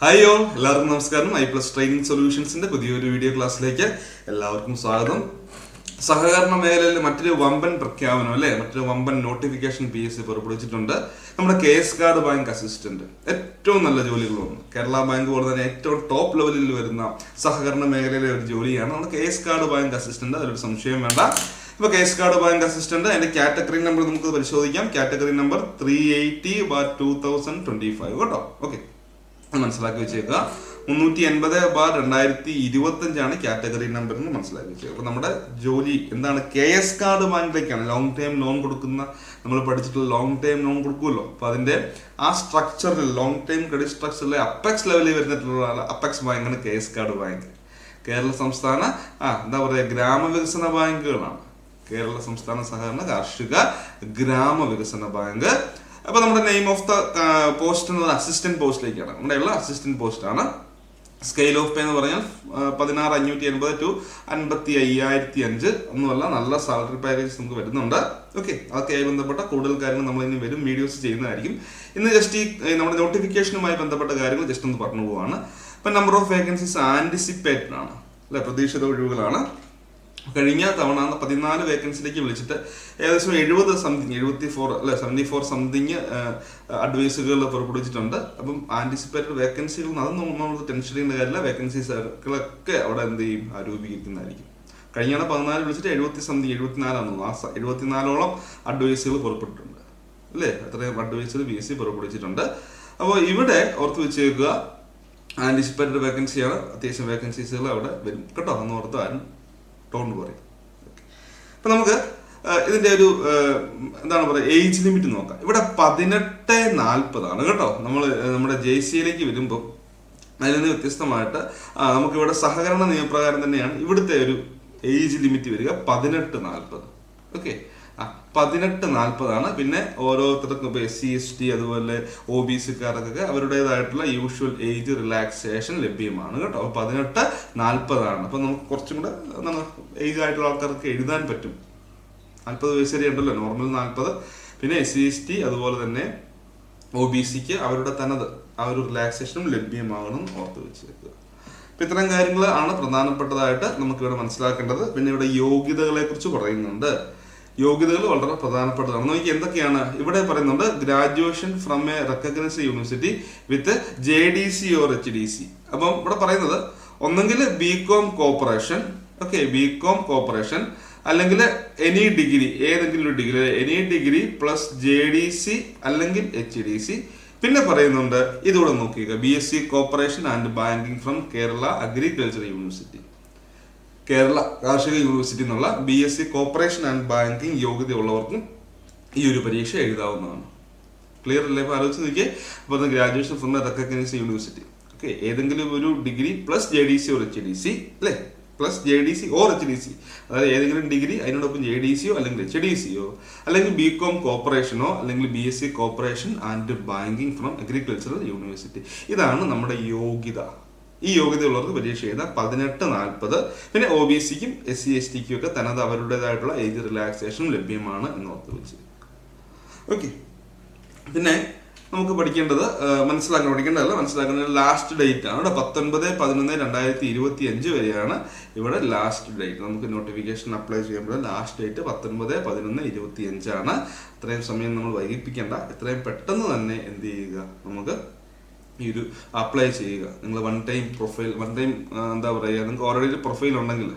Hi all, എല്ലാവർക്കും നമസ്കാരം. I+ training സൊല്യൂഷൻസിന്റെ പുതിയൊരു വീഡിയോ ക്ലാസ്സിലേക്ക് എല്ലാവർക്കും സ്വാഗതം. സഹകരണ മേഖലയിൽ മറ്റൊരു വമ്പൻ പ്രഖ്യാപനം അല്ലെ, മറ്റൊരു വമ്പൻ നോട്ടിഫിക്കേഷൻ PSC പുറപ്പെടുവിച്ചിട്ടുണ്ട്. നമ്മുടെ KS കാർഡ് ബാങ്ക് അസിസ്റ്റന്റ് ഏറ്റവും നല്ല ജോലികളൊന്നും കേരള ബാങ്ക് പോലെ തന്നെ ഏറ്റവും ടോപ്പ് ലെവലിൽ വരുന്ന സഹകരണ മേഖലയിലെ ഒരു ജോലിയാണ് നമ്മുടെ KS കാർഡ് ബാങ്ക് അസിസ്റ്റന്റ്. അതിലൊരു സംശയം വേണ്ട. ഇപ്പൊ KS കാർഡ് ബാങ്ക് അസിസ്റ്റന്റ് അതിന്റെ കാറ്റഗറി നമ്പർ നമുക്ക് പരിശോധിക്കാം. കാറ്റഗറി നമ്പർ 380/2025 കേട്ടോ. ഓക്കെ, മനസ്സിലാക്കി വെച്ചേക്കുക. 380/2025 കാറ്റഗറി നമ്പർ എന്ന് മനസ്സിലാക്കി വെച്ചേക്കുക. അപ്പൊ നമ്മുടെ ജോലി എന്താണ്? KS കാർഡ് ബാങ്കിലേക്കാണ് ലോങ് ടൈം ലോൺ കൊടുക്കുന്ന. നമ്മൾ പഠിച്ചിട്ടുള്ള ലോങ് ടൈം ലോൺ കൊടുക്കുമല്ലോ, അപ്പൊ അതിന്റെ ആ സ്ട്രക്ചറിൽ ലോങ് ടൈം ക്രെഡിറ്റ് സ്ട്രക്ചറിലെ അപ്പെക്സ് ലെവലിൽ വരുന്നിട്ടുള്ള അപ്പെക്സ് ബാങ്കാണ് KS കാർഡ് ബാങ്ക്. കേരള സംസ്ഥാന എന്താ പറയുക, ഗ്രാമവികസന ബാങ്കുകളാണ്. കേരള സംസ്ഥാന സഹകരണ കാർഷിക ഗ്രാമവികസന ബാങ്ക്. അപ്പൊ നമ്മുടെ നെയിം ഓഫ് ദ പോസ്റ്റ് എന്നത് അസിസ്റ്റന്റ് പോസ്റ്റിലേക്കാണ്. നമ്മുടെ ഉള്ള അസിസ്റ്റന്റ് പോസ്റ്റ് ആണ്. സ്കെയിൽ ഓഫ് പേ എന്ന് പറഞ്ഞാൽ 16,580 to 55,005 ഒന്നുമല്ല, നല്ല സാലറി പാക്കേജ് നമുക്ക് വരുന്നുണ്ട്. ഓക്കെ, അതൊക്കെയായി ബന്ധപ്പെട്ട കൂടുതൽ കാര്യങ്ങൾ നമ്മൾ ഇനി വരും വീഡിയോസ് ചെയ്യുന്നതായിരിക്കും. ഇന്ന് ജസ്റ്റ് ഈ നമ്മുടെ നോട്ടിഫിക്കേഷനുമായി ബന്ധപ്പെട്ട കാര്യങ്ങൾ ജസ്റ്റ് ഒന്ന് പറഞ്ഞു പോവാണ്. ഇപ്പൊ നമ്പർ ഓഫ് വേക്കൻസീസ് ആന്റിസിപ്പേറ്റഡ് ആണ് അല്ലെ, പ്രതീക്ഷിത ഒഴിവുകളാണ്. കഴിഞ്ഞ തവണ 14 വേക്കൻസിലേക്ക് വിളിച്ചിട്ട് ഏകദേശം 74 സംതിങ് അഡ്വൈസുകൾ പുറപ്പെടുവിച്ചിട്ടുണ്ട്. അപ്പം ആന്റിസിപ്പേറ്റഡ് വേക്കൻസികൾ അതൊന്നും നമ്മൾ ടെൻഷൻ ചെയ്യേണ്ട കാര്യമില്ല. വേക്കൻസീസുകളൊക്കെ അവിടെ എന്ത് ചെയ്യും, രൂപീകരിക്കുന്നതായിരിക്കും. കഴിഞ്ഞ 14 വിളിച്ചിട്ട് 74 ആ 74ഓളം അഡ്വൈസുകൾ പുറപ്പെട്ടിട്ടുണ്ട് അല്ലേ. അത്രയും അഡ്വൈസുകൾ PSC പുറപ്പെടുവിച്ചിട്ടുണ്ട്. അപ്പോൾ ഇവിടെ ഓർത്ത് വെച്ചേക്കുക, ആന്റിസിപ്പേറ്റഡ് വേക്കൻസിയാണ്. അത്യാവശ്യം വേക്കൻസീസുകൾ അവിടെ വരും കേട്ടോ. അന്ന് ഓർത്ത് ആരും ടോൺ പറയും. അപ്പൊ നമുക്ക് ഇതിന്റെ ഒരു എന്താണ് പറയുക, ഏജ് ലിമിറ്റ് നോക്കാം. ഇവിടെ 18-40 കേട്ടോ. നമ്മുടെ JCയിലേക്ക് വരുമ്പോൾ അതിൽ നിന്ന് വ്യത്യസ്തമായിട്ട് നമുക്കിവിടെ സഹകരണ നിയമപ്രകാരം തന്നെയാണ് ഇവിടുത്തെ ഒരു ഏജ് ലിമിറ്റ് വരിക 18-40. ഓക്കെ, 18-40 പിന്നെ ഓരോരുത്തർക്കും ഇപ്പോൾ SC ST അതുപോലെ OBC-ക്കാർക്കൊക്കെ അവരുടേതായിട്ടുള്ള യൂഷ്വൽ ഏജ് റിലാക്സേഷൻ ലഭ്യമാണ് കേട്ടോ. 18-40. അപ്പൊ നമുക്ക് കുറച്ചും കൂടെ എന്താണ് ഏജ് ആയിട്ടുള്ള ആൾക്കാർക്ക് എഴുതാൻ പറ്റും. 40 വയസ്സ് വരെ ഉണ്ടല്ലോ, നോർമൽ 40. പിന്നെ SC ST അതുപോലെ തന്നെ OBC-ക്ക് അവരുടെ തനത് ആ ഒരു റിലാക്സേഷനും ലഭ്യമാകണം ഓർത്ത് വെച്ചേക്കുക. അപ്പൊ ഇത്തരം കാര്യങ്ങൾ ആണ് പ്രധാനപ്പെട്ടതായിട്ട് നമുക്കിവിടെ മനസ്സിലാക്കേണ്ടത്. പിന്നെ ഇവിടെ യോഗ്യതകളെ കുറിച്ച് പറയുന്നുണ്ട്. യോഗ്യതകൾ വളരെ പ്രധാനപ്പെട്ടതാണ്. നോക്കി എന്തൊക്കെയാണ് ഇവിടെ പറയുന്നുണ്ട്. Graduation from A recognised university with JDC or HDC. അപ്പം ഇവിടെ പറയുന്നത് ഒന്നെങ്കിൽ BCom corporation, okay, BCom corporation, അല്ലെങ്കിൽ എനി ഡിഗ്രി, ഏതെങ്കിലും ഒരു degree, any degree plus JDC അല്ലെങ്കിൽ HDC. പിന്നെ പറയുന്നുണ്ട് ഇതുകൂടെ നോക്കിക്കുക, BSc corporation and banking from Kerala agriculture university. Kerala കാർഷിക യൂണിവേഴ്സിറ്റി എന്നുള്ള BSc കോർപ്പറേഷൻ ആൻഡ് ബാങ്കിങ് യോഗ്യതയുള്ളവർക്കും ഈ ഒരു പരീക്ഷ എഴുതാവുന്നതാണ്. ക്ലിയർ അല്ലേ? ഇപ്പോൾ ആലോചിച്ച് നോക്കിയേ. അപ്പോൾ graduation from recognised university, okay, ഏതെങ്കിലും ഒരു degree plus JDC or HDC അല്ലേ, പ്ലസ് JDC or HDC, അതായത് ഏതെങ്കിലും ഡിഗ്രി അതിനോടൊപ്പം JDCയോ അല്ലെങ്കിൽ HDCയോ, അല്ലെങ്കിൽ BCom കോർപ്പറേഷനോ അല്ലെങ്കിൽ BSc corporation and banking from agricultural university. ഇതാണ് നമ്മുടെ യോഗ്യത. ഈ യോഗ്യതയുള്ളവർക്ക് പരീക്ഷ എഴുതാം 18-40. പിന്നെ OBC-ക്കും SC ST-ക്കും ഒക്കെ തനത് അവരുടേതായിട്ടുള്ള ഏജ് റിലാക്സേഷനും ലഭ്യമാണ് എന്ന് ഓർത്ത് വെച്ച്. ഓക്കെ, പിന്നെ നമുക്ക് മനസ്സിലാക്കേണ്ടത് ലാസ്റ്റ് ഡേറ്റ് ആണ്. 19-11-2025 വരെയാണ് ഇവിടെ ലാസ്റ്റ് ഡേറ്റ്. നമുക്ക് നോട്ടിഫിക്കേഷൻ അപ്ലൈ ചെയ്യുമ്പോൾ ലാസ്റ്റ് ഡേറ്റ് 19-11-2025 ആണ്. ഇത്രയും സമയം നമ്മൾ വൈകിപ്പിക്കേണ്ട, എത്രയും പെട്ടെന്ന് തന്നെ എന്ത് ചെയ്യുക, നമുക്ക് ഈ ഒരു അപ്ലൈ ചെയ്യുക. നിങ്ങൾ വൺ ടൈം എന്താ പറയുക, നിങ്ങൾക്ക് ഓൾറെഡി ഒരു പ്രൊഫൈൽ ഉണ്ടെങ്കിൽ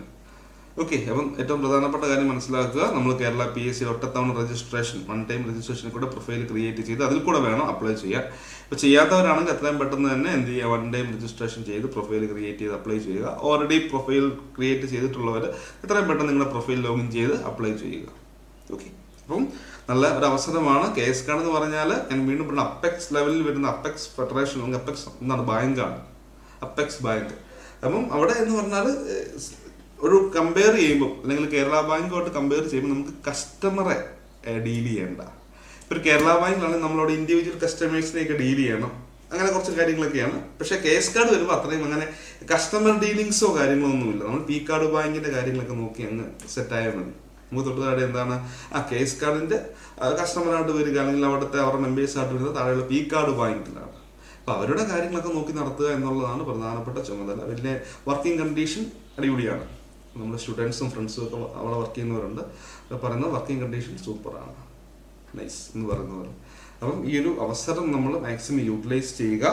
ഓക്കെ. അപ്പം ഏറ്റവും പ്രധാനപ്പെട്ട കാര്യം മനസ്സിലാക്കുക, നമ്മൾ കേരള PSC ഒറ്റത്തവണ രജിസ്ട്രേഷൻ, വൺ ടൈം രജിസ്ട്രേഷനിൽ കൂടെ പ്രൊഫൈൽ ക്രിയേറ്റ് ചെയ്ത് അതിൽ കൂടെ വേണം അപ്ലൈ ചെയ്യാൻ. ഇപ്പോൾ ചെയ്യാത്തവരാണെങ്കിൽ എത്രയും പെട്ടെന്ന് തന്നെ എന്ത് ചെയ്യുക, വൺ ടൈം രജിസ്ട്രേഷൻ ചെയ്ത് പ്രൊഫൈൽ ക്രിയേറ്റ് ചെയ്ത് അപ്ലൈ ചെയ്യുക. ഓൾറെഡി പ്രൊഫൈൽ ക്രിയേറ്റ് ചെയ്തിട്ടുള്ളവർ എത്രയും പെട്ടെന്ന് നിങ്ങളുടെ പ്രൊഫൈൽ ലോഗിൻ ചെയ്ത് അപ്ലൈ ചെയ്യുക. ഓക്കെ, അപ്പം നല്ല ഒരു അവസരമാണ്. KS കാർഡ് എന്ന് പറഞ്ഞാൽ ഞാൻ വീണ്ടും പറഞ്ഞ അപ്പെക്സ് ലെവലിൽ വരുന്ന അപ്പെക്സ് ഫെഡറേഷൻ, അപ്പെക്സ് എന്താണ് ബാങ്കാണ്, അപ്പെക്സ് ബാങ്ക്. അപ്പം അവിടെ എന്ന് പറഞ്ഞാൽ ഒരു കമ്പയർ ചെയ്യുമ്പോൾ, അല്ലെങ്കിൽ കേരള ബാങ്കുമായിട്ട് കമ്പയർ ചെയ്യുമ്പോൾ നമുക്ക് കസ്റ്റമറെ ഡീൽ ചെയ്യേണ്ട. ഇപ്പോൾ ഒരു കേരള ബാങ്കിലാണെങ്കിൽ നമ്മളവിടെ ഇൻഡിവിജ്വൽ കസ്റ്റമേഴ്സിനെയൊക്കെ ഡീൽ ചെയ്യണം, അങ്ങനെ കുറച്ച് കാര്യങ്ങളൊക്കെയാണ്. പക്ഷേ KS കാർഡ് വരുമ്പോൾ അത്രയും അങ്ങനെ കസ്റ്റമർ ഡീലിങ്സോ കാര്യങ്ങളോ ഒന്നുമില്ല. നമ്മൾ P കാർഡ് ബാങ്കിന്റെ കാര്യങ്ങളൊക്കെ നോക്കി അങ്ങ് സെറ്റായാൽ മതി. നമുക്ക് തൊട്ട് താഴെ എന്താണ് KS കാർഡിന്റെ കസ്റ്റമറായിട്ട് വരിക, അല്ലെങ്കിൽ അവിടുത്തെ അവരുടെ മെമ്പേഴ്സായിട്ട് വരുന്നത് താഴെയുള്ള P കാർഡ് ബാങ്കിലാണ്. അപ്പോൾ അവരുടെ കാര്യങ്ങളൊക്കെ നോക്കി നടത്തുക എന്നുള്ളതാണ് പ്രധാനപ്പെട്ട ചുമതല. വലിയ വർക്കിംഗ് കണ്ടീഷൻ അടിപൊളിയാണ്. നമ്മുടെ സ്റ്റുഡൻസും ഫ്രണ്ട്സും ഒക്കെ അവിടെ വർക്ക് ചെയ്യുന്നവരുണ്ട്. പറയുന്ന വർക്കിംഗ് കണ്ടീഷൻ സൂപ്പറാണ്, നൈസ് എന്ന് പറയുന്നവർ. അപ്പം ഈ ഒരു അവസരം നമ്മൾ മാക്സിമം യൂട്ടിലൈസ് ചെയ്യുക.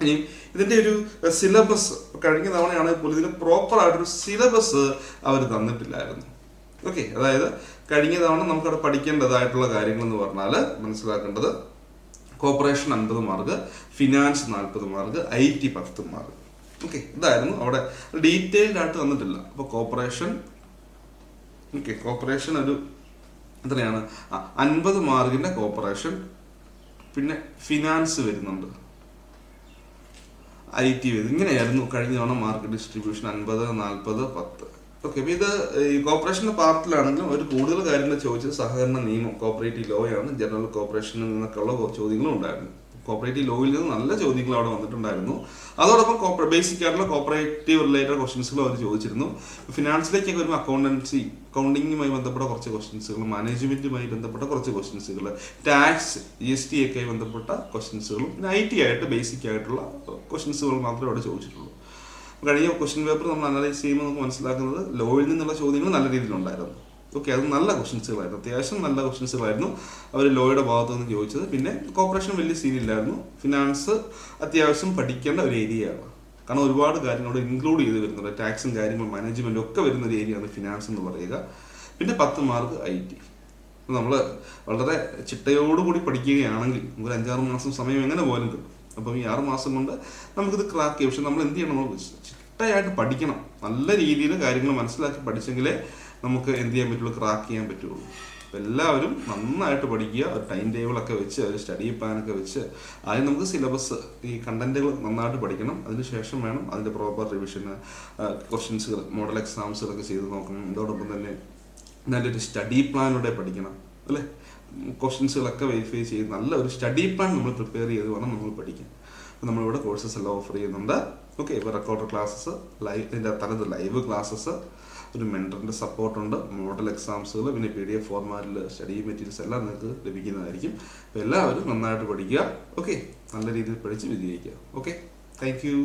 ഇനി ഇതിൻ്റെ ഒരു സിലബസ് കഴിഞ്ഞ തവണയാണെങ്കിൽ പോലും ഇതിന് പ്രോപ്പറായിട്ടൊരു സിലബസ് അവർ തന്നിട്ടില്ലായിരുന്നു. ഓക്കെ, അതായത് കഴിഞ്ഞ തവണ നമുക്കവിടെ പഠിക്കേണ്ടതായിട്ടുള്ള കാര്യങ്ങൾ എന്ന് പറഞ്ഞാൽ മനസ്സിലാക്കേണ്ടത് corporation 50 mark, finance 40 mark, IT 10 mark. Okay, ഇതായിരുന്നു അവിടെ ഡീറ്റെയിൽഡ് ആയിട്ട് തന്നിട്ടില്ല. അപ്പോൾ കോർപ്പറേഷൻ ഒരു എത്രയാണ് 50 മാർക്കിൻ്റെ കോർപ്പറേഷൻ, പിന്നെ ഫിനാൻസ് വരുന്നുണ്ട്, IT വരും. ഇങ്ങനെയായിരുന്നു കഴിഞ്ഞ തവണ മാർക്ക് ഡിസ്ട്രിബ്യൂഷൻ 50, 40, 10. ഓക്കെ, അപ്പോൾ ഇത് ഈ കോർപ്പറേഷൻ്റെ പാർട്ടിലാണെങ്കിലും ഒരു കൂടുതൽ കാര്യങ്ങൾ ചോദിച്ചത് സഹകരണ നിയമം, കോപ്പറേറ്റീവ് ലോ ആണ്. ജനറൽ കോർപ്പറേഷനിൽ നിന്നൊക്കെയുള്ള ചോദ്യങ്ങളും ഉണ്ടായിരുന്നു. കോപ്പറേറ്റീവ് ലോയിൽ നിന്ന് നല്ല ചോദ്യങ്ങൾ അവിടെ വന്നിട്ടുണ്ടായിരുന്നു. അതോടൊപ്പം ബേസിക് ആയിട്ടുള്ള കോപ്പറേറ്റീവ് റിലേറ്റഡ് ക്വസ്റ്റ്യൻസുകൾ അവർ ചോദിച്ചിരുന്നു. ഫിനാൻസിലേക്കൊക്കെ വരുമ്പോൾ അക്കൗണ്ടിങ്ങുമായി ബന്ധപ്പെട്ട കുറച്ച് ക്വസ്റ്റ്യൻസുകൾ, മാനേജ്മെന്റുമായി ബന്ധപ്പെട്ട കുറച്ച് ക്വസ്റ്റ്യൻസുകൾ, ടാക്സ് GST ഒക്കെ ബന്ധപ്പെട്ട ക്വസ്റ്റ്യൻസുകളും, പിന്നെ IT ആയിട്ട് ബേസിക് ആയിട്ടുള്ള ക്വസ്റ്റ്യൻസുകൾ മാത്രമേ അവിടെ ചോദിച്ചിട്ടുള്ളൂ. കഴിഞ്ഞ ക്വസ്റ്റ്യൻ പേപ്പർ നമ്മൾ അനലൈസ് ചെയ്യുമ്പോൾ നമുക്ക് മനസ്സിലാക്കുന്നത് ലോയിൽ നിന്നുള്ള ചോദ്യങ്ങൾ നല്ല രീതിയിലുണ്ടായിരുന്നു. ഓക്കെ, അത് നല്ല ക്വസ്റ്റ്യൻസുകളായിരുന്നു, അത്യാവശ്യം നല്ല ക്വസ്റ്റ്യൻസുകളായിരുന്നു അവർ ലോയുടെ ഭാഗത്തു നിന്ന് ചോദിച്ചത്. പിന്നെ കോർപ്പറേഷൻ വലിയ സീനില്ലായിരുന്നു. ഫിനാൻസ് അത്യാവശ്യം പഠിക്കേണ്ട ഒരു ഏരിയയാണ്, കാരണം ഒരുപാട് കാര്യങ്ങളോട് ഇൻക്ലൂഡ് ചെയ്ത് വരുന്നുണ്ട്. ടാക്സും കാര്യങ്ങളും മാനേജ്മെൻറ്റും ഒക്കെ വരുന്ന ഒരു ഏരിയയാണ് ഫിനാൻസ് എന്ന് പറയുക. പിന്നെ 10 മാർക്ക് IT. നമ്മൾ വളരെ ചിട്ടയോടുകൂടി പഠിക്കുകയാണെങ്കിൽ നമുക്ക് 5-6 മാസം സമയം എങ്ങനെ പോലും കിട്ടും. അപ്പം ഈ 6 മാസം കൊണ്ട് നമുക്കിത് ക്രാക്ക് ചെയ്യാം. പക്ഷെ നമ്മൾ എന്ത് ചെയ്യണം, നമ്മൾ ചിട്ടയായിട്ട് പഠിക്കണം. നല്ല രീതിയിൽ കാര്യങ്ങൾ മനസ്സിലാക്കി പഠിച്ചെങ്കിലേ നമുക്ക് എന്ത് ചെയ്യാൻ പറ്റുള്ളൂ, ക്രാക്ക് ചെയ്യാൻ പറ്റുള്ളൂ. അപ്പോൾ എല്ലാവരും നന്നായിട്ട് പഠിക്കുക. ഒരു ടൈം ടേബിളൊക്കെ വെച്ച്, ഒരു സ്റ്റഡി പ്ലാനൊക്കെ വെച്ച്, ആദ്യം നമുക്ക് സിലബസ്, ഈ കണ്ടന്റുകൾ നന്നായിട്ട് പഠിക്കണം. അതിനുശേഷം വേണം അതിൻ്റെ പ്രോപ്പർ റിവിഷന്, ക്വസ്റ്റ്യൻസുകൾ, മോഡൽ എക്സാംസുകളൊക്കെ ചെയ്ത് നോക്കണം. അതോടൊപ്പം തന്നെ നല്ലൊരു സ്റ്റഡി പ്ലാനിലൂടെ പഠിക്കണം, അല്ലേ? ക്വസ്റ്റ്യൻസുകളൊക്കെ വെരിഫൈ ചെയ്ത് നല്ല ഒരു സ്റ്റഡി പ്ലാൻ നമ്മൾ പ്രിപ്പയർ ചെയ്ത് വേണം നമ്മൾ പഠിക്കാൻ. അപ്പോൾ നമ്മളിവിടെ കോഴ്സസ് എല്ലാം ഓഫർ ചെയ്യുന്നുണ്ട്. ഓക്കെ, ഇപ്പോൾ റെക്കോർഡർ ക്ലാസ്സസ്, ഇതിൻ്റെ തനത് ലൈവ് ക്ലാസ്സസ്, ഒരു മെൻറ്ററിൻ്റെ സപ്പോർട്ടുണ്ട്, മോഡൽ എക്സാംസുകൾ, പിന്നെ PDF ഫോർമാറ്റിൽ സ്റ്റഡി മെറ്റീരിയൽസ് എല്ലാം നിങ്ങൾക്ക് ലഭിക്കുന്നതായിരിക്കും. അപ്പോൾ എല്ലാവരും നന്നായിട്ട് പഠിക്കുക. ഓക്കെ, നല്ല രീതിയിൽ പഠിച്ച് വിജയിക്കുക. Okay, thank U.